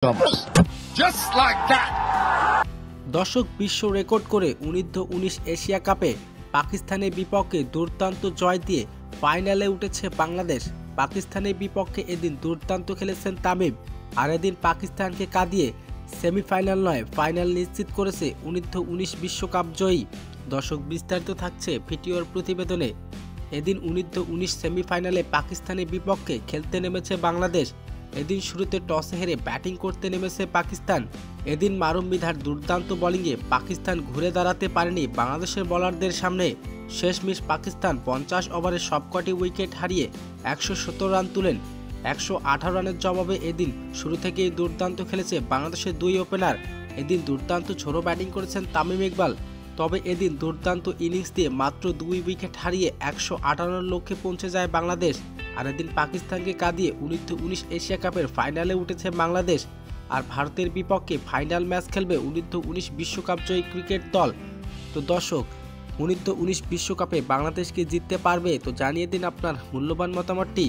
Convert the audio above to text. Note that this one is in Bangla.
Just like that. দর্শক বিশ্ব রেকর্ড করে অনূর্ধ্ব-19 এশিয়া কাপে পাকিস্তানের বিপক্ষে দুর্দান্ত জয় দিয়ে ফাইনালে উঠেছে বাংলাদেশ। পাকিস্তানের বিপক্ষে এদিন দুর্দান্ত খেলেছেন তামিম, আর এদিন পাকিস্তানকে কাঁদিয়ে সেমিফাইনাল নয় ফাইনাল নিশ্চিত করেছে অনূর্ধ্ব-19 বিশ্বকাপ জয়ী। দর্শক বিস্তারিত থাকছে ভিডিওর প্রতিবেদনে। এদিন অনূর্ধ্ব-19 সেমিফাইনালে পাকিস্তানের বিপক্ষে খেলতে নেমেছে বাংলাদেশ। এদিন শুরুতে টসে হেরে ব্যাটিং করতে নেমেছে পাকিস্তান। এদিন মারুম মিধার দুর্দান্ত বোলিংয়ে পাকিস্তান ঘুরে দাঁড়াতে পারেনি বাংলাদেশের বোলারদের সামনে। শেষমেশ পাকিস্তান 50 ওভারে সবকটি উইকেট হারিয়ে 117 রান তুলেন। 118 রানের জবাবে এদিন শুরু থেকেই দুর্দান্ত খেলেছে বাংলাদেশের দুই ওপেনার। এদিন দুর্দান্ত ঝোড়ো ব্যাটিং করেছেন তামিম ইকবাল। তবে এদিন দুর্দান্ত ইনিংস দিয়ে মাত্র 2 উইকেট হারিয়ে 158 লক্ষ্যে পৌঁছে যায় বাংলাদেশ। আর এদিন পাকিস্তানকে কাঁদিয়ে অনূর্ধ্ব-19 এশিয়া কাপের ফাইনালে উঠেছে বাংলাদেশ। আর ভারতের বিপক্ষে ফাইনাল ম্যাচ খেলবে অনূর্ধ্ব-19 বিশ্বকাপ জয়ী ক্রিকেট দল। তো দর্শক, অনূর্ধ্ব-19 বিশ্বকাপে বাংলাদেশকে জিততে পারবে? তো জানিয়ে দিন আপনার মূল্যবান মতামতটি।